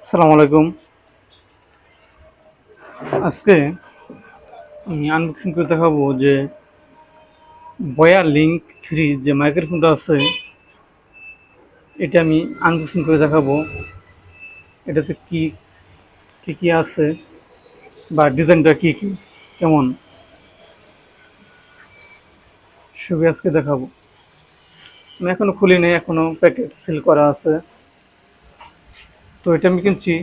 আসসালামু আলাইকুম। আজকে আমি আনবক্সিং করে দেখাবো যে বয়া লিঙ্ক 3 যে মাইক্রোফোনটা আছে, এটা আমি আনবক্সিং করে দেখাবো। এটাতে কি কি কি আছে বা ডিজাইনটা কি কি কেমন সবই আজকে দেখাবো। আমি এখনো খুলি নাই, এখনো প্যাকেট সিল করা আছে। তো এটা আমি কিনছি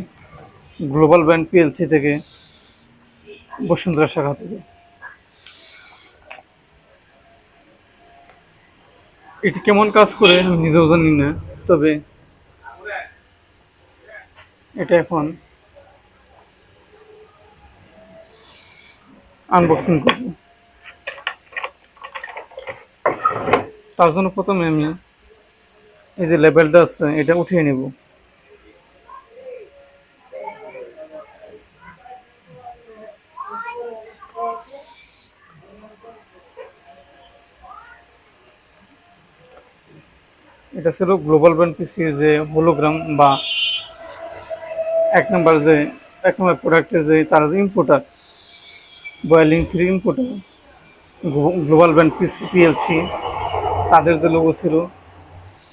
গ্লোবাল ব্র্যান্ড পিএলসি থেকে, বসুন্ধরা শাখা থেকে। এটি কেমন কাজ করে আমি নিজেও জানি না, তবে এটা এখন আনবক্সিং করবো। তার জন্য প্রথমে আমি এই যে লেবেলটা আছে এটা উঠিয়ে নেব। এটা ছিল গ্লোবাল ব্র্যান্ড পিসির যে হোলোগ্রাম বা এক নম্বর প্রোডাক্টের যে তারা যে importer, boiling 3 importer global brand পিসি পিএলসি, তাদের যে লোগো ছিল,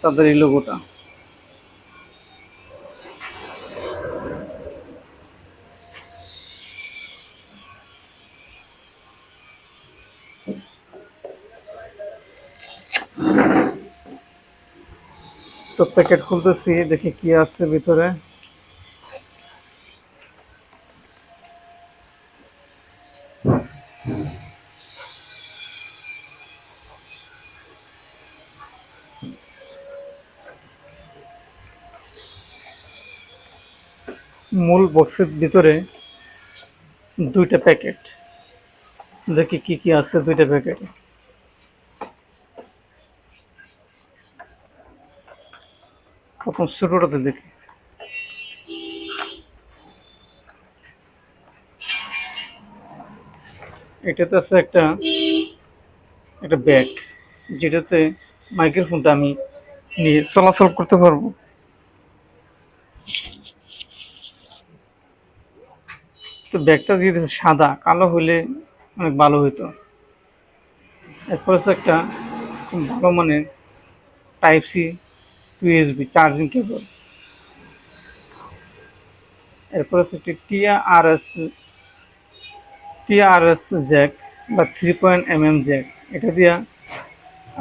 তাদের এই লোগোটা। তো প্যাকেট খুলতেছি, দেখি কি আছে ভিতরে। মূল বক্সের ভিতরে দুইটা প্যাকেট, দেখি কি কি আছে দুইটা প্যাকেটে। প্রথম ছোটটাতে দেখি, এটাতে আছে একটা একটা ব্যাগ, যেটাতে মাইক্রোফোনটা আমি নিয়ে চলাচল করতে পারবো। তো ব্যাগটা দিয়ে দিয়েছে সাদা, কালো হলে অনেক ভালো হতো। এরপর হচ্ছে একটা খুব ভালো মানের type C to USB charging cable. এরপর হচ্ছে একটি টিআরএস জ্যাক বা 3.mm জ্যাক। এটা দিয়া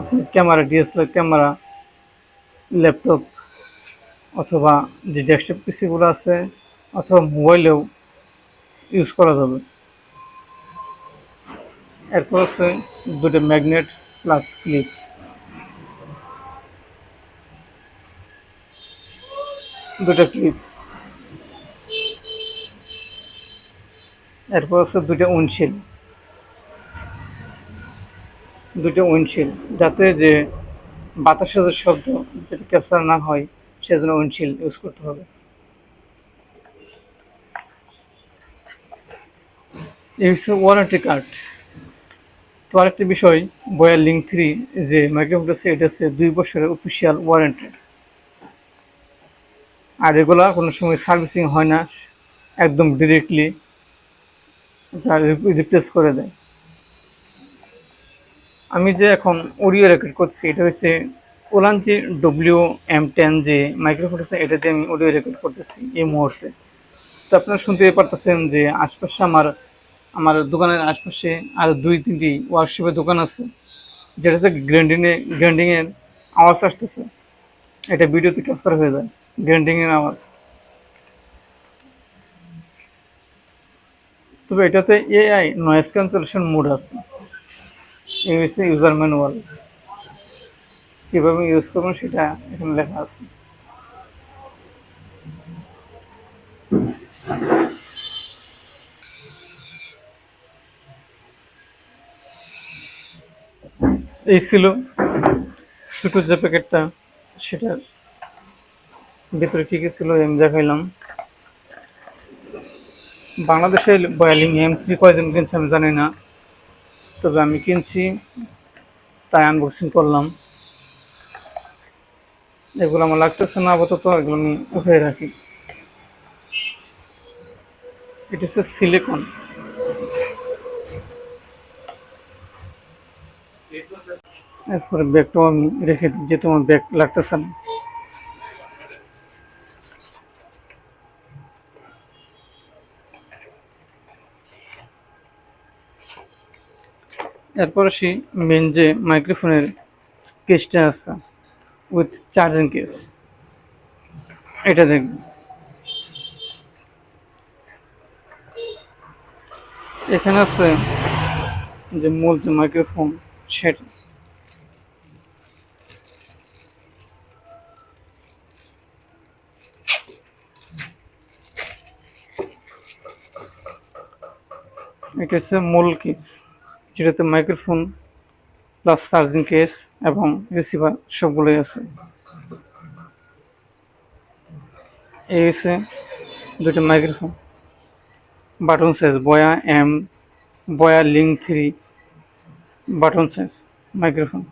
আপনি ক্যামেরা, ডিএসএলআর ক্যামেরা, ল্যাপটপ অথবা যে ডেস্কটপ পিসিগুলো আছে অথবা মোবাইলেও ইউজ করা যাবে। এরপর হচ্ছে দুটো ম্যাগনেট প্লাস ক্লিপ, দুটো ক্লিপ। এরপর হচ্ছে দুটো উইন্ডশিল, যাতে যে বাতাসের যে শব্দ যাতে ক্যাপচার না হয়, সেজন্য উইন্ডশিল ইউজ করতে হবে। এই হচ্ছে ওয়ারেন্টি কার্ড। তো আরেকটি বিষয়, বয়ার লিঙ্ক 3 যে মাইক্রোফোন আছে, এটা হচ্ছে 2 বছরের অফিসিয়াল ওয়ারেন্টি। আর এগুলা কোনো সময় সার্ভিসিং হয় না, একদম ডিরেক্টলি রিপ্লেস করে দেয়। আমি যে এখন অডিও রেকর্ড করছি, এটা হচ্ছে ওলানজি WM10 যে মাইক্রোফোন আছে, এটা দিয়ে আমি অডিও রেকর্ড করতেছি এই মুহূর্তে। তো আপনারা শুনতে পারতেছেন যে আশপাশে আমার দোকানের আশপাশে আরও 2-3টি ওয়ার্কশপের দোকান আছে, যেটাতে গ্রাইন্ডিংয়ের আওয়াজ আসতেছে। এটা ভিডিওতে ক্যাপচার হয়ে যায়, গ্রাইন্ডিংয়ের আওয়াজ। তবে এটাতে এআই নয়েজ ক্যান্সেলেশন মোড আছে। এই হচ্ছে ইউজার ম্যানুয়াল, কীভাবে ইউজ করবেন সেটা এখানে লেখা আছে। এই ছিল ছোটো যে প্যাকেটটা, সেটার ভিতরে কী কী ছিল আমি দেখাইলাম। বাংলাদেশে বয়ালিং M3 কয়জন কিনছে আমি জানি না, তবে আমি কিনছি, তাই আনবক্সিং করলাম। এগুলো আমার লাগতেছে না আপাতত, এগুলো আমি উঠে রাখি। এটা হচ্ছে সিলিকন। এরপরে ব্যাগটাও আমি রেখে দিই, যেহেতু আমার ব্যাগ লাগতেছে না। এরপর আসি মেন যে মাইক্রোফোনের কেসটা আছে উইথ চার্জিং কেস, এটা দেখবেন। এখানে আছে যে মূল যে মাইক্রোফোন সেটা। এটা হচ্ছে মূল কেস, যেটাতে মাইক্রোফোন প্লাস চার্জিং কেস এবং রিসিভার সবগুলোই আছে। এই হচ্ছে দুটো মাইক্রোফোন, বাটন সাইজ বয়া লিঙ্ক 3 বাটন সাইজ মাইক্রোফোন।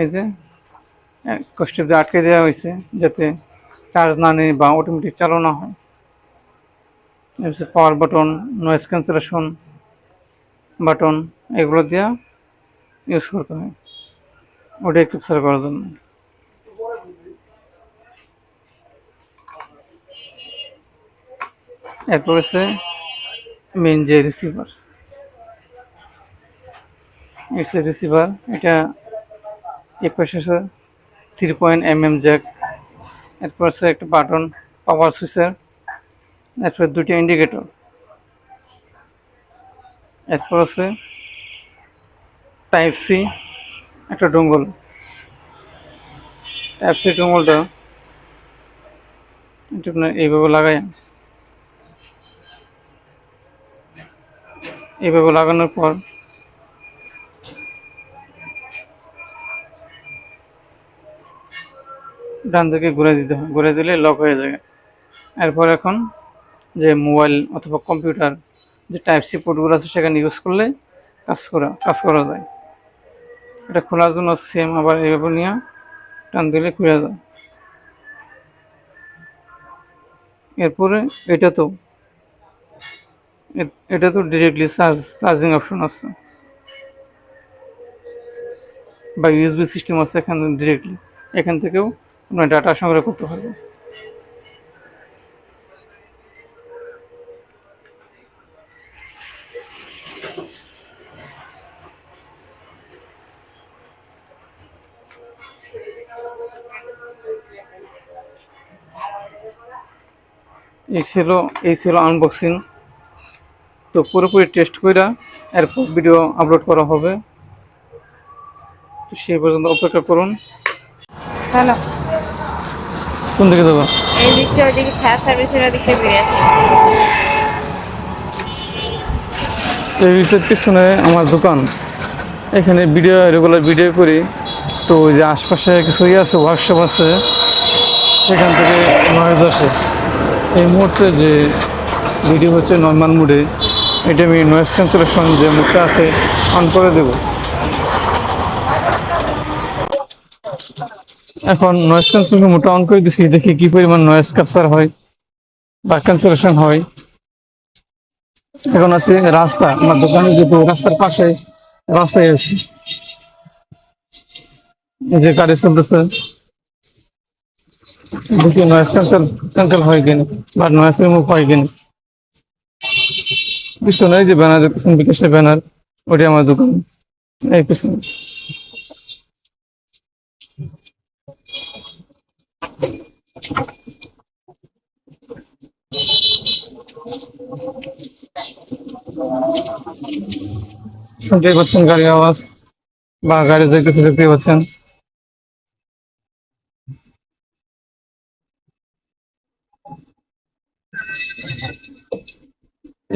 এই যে কষ্ট দিয়ে আটকে দেওয়া হয়েছে যাতে চার্জ না নেই বা অটোমেটিক চালু না হয়। Power button, noise cancellation button, এগুলো দিয়ে ইউজ করতে হয় অডিও ক্যাপচার করার জন্য। এরপর হচ্ছে মেন যে রিসিভার, রিসিভার এটা এক পাশে 3.mm জ্যাক, এরপর আছে একটা বাটন পাওয়ার সুইচের, এরপর দুটি ইন্ডিকেটর, এরপর আছে টাইপ সি একটা ডোঙ্গল। টাইপ সি ডোঙ্গলটা এটা আপনার এইভাবে লাগানোর পর ডান দিকে ঘুরে দিতে হয়, ঘুরে দিলে লক হয়ে যায়। এরপর এখন যে মোবাইল অথবা কম্পিউটার যে টাইপ সি পোর্টগুলো আছে সেখানে ইউজ করলে কাজ করা যায়। এটা খোলার জন্য সেম আবার এইভাবে নিয়ে টান দিলে খুলে যায়। এরপরে এটা তো ডিরেক্টলি চার্জিং অপশন আছে বা ইউএসবি সিস্টেম আছে এখানে, ডিরেক্টলি এখান থেকেও আপনার ডাটা সংগ্রহ করতে পারবেন। এই ছিল আনবক্সিং। তো পুরোপুরি টেস্ট করে এরপর ভিডিও আপলোড করা হবে, তো সেই পর্যন্ত অপেক্ষা করুন। হ্যালো, কোন দিকে যাবো? এই দিকটা ওইদিকে ফায়ার সার্ভিসের দিকটা বেরিয়ে আছে। এই বিষয়ের পিছনে আমার দোকান, এখানে রেগুলার ভিডিও করি। তো ওই যে আশপাশে কিছু আছে, ওয়ার্কশপ আছে, সেখান থেকে নয়েজ আসে। এই মুহূর্তে যে ভিডিও হচ্ছে নর্মাল মুডে, এটা আমি নয়েজ ক্যান্সেলেশন যে মুডটা আছে অন করে দেব। এখন নয়েজ ক্যান্সেলেশন মুডটা অন করে দিচ্ছি, দেখি কি পরিমাণ নয়েজ ক্যাপচার হয় বা ক্যান্সেলেশন হয়। এখন আছে রাস্তা, আমার দোকানে যেহেতু রাস্তার পাশে রাস্তায় আছে, এই যে গাড়ি চলতেছে, দেখি নয়েজ ক্যান্সেল হয় কিনা বা নয়েজ রিমুভ হয় কিনা। পিছনে যে ব্যানার দেখতেছেন, বিকাশের ব্যানার, ওটি আমার দোকান। এই পিছনে শুনতেই পাচ্ছেন গাড়ির আওয়াজ বা গাড়ি যাইতেছে, দেখতেই পাচ্ছেন।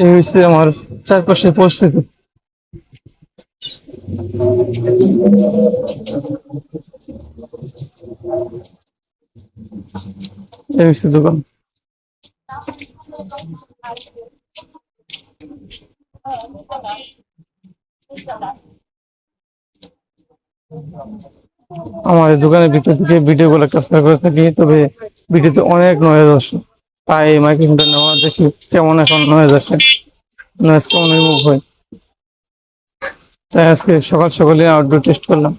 এই হচ্ছে আমার চারপাশে পরিস্থিতি। এই হচ্ছে দোকান। আমার এই দোকানের ভিতর থেকে ভিডিওগুলো ক্যাপচার করে থাকি, তবে ভিডিওতে অনেক নয়েজ আসে, তাই মাইক্রোফোনটা নেওয়া, দেখি কেমন এখন নয়েজ আসে, নয়েজ কেমন রিমুভ হয়। তাই আজকে সকাল সকালে আউটডোর টেস্ট করলাম।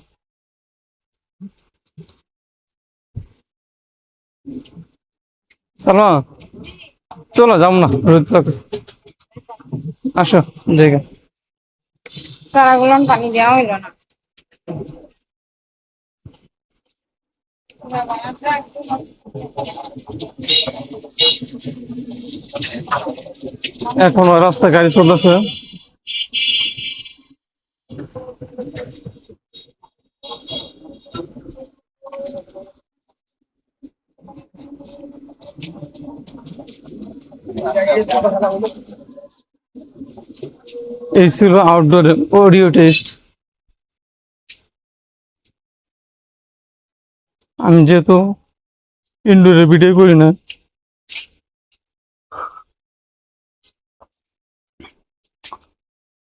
সালমা, চলো যাম না, রোদ লাগতেছে, আসো জায়গা। চারাগুলো পানি দেওয়া হইলো না। এখন রাস্তা গাড়ি চলতেছে। এই ছিল আউটডোর অডিও টেস্ট। আমি যেহেতু ইনডোরে ভিডিও করি না,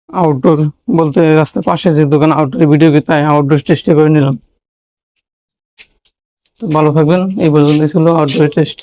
আউটডোর বলতে রাস্তার পাশে যে দোকান আউটডোর ভিডিও কি, তাই আউটডোর টেস্টে করে নিলাম। তো ভালো থাকবেন, এই পর্যন্তই ছিল আউটডোর টেস্ট।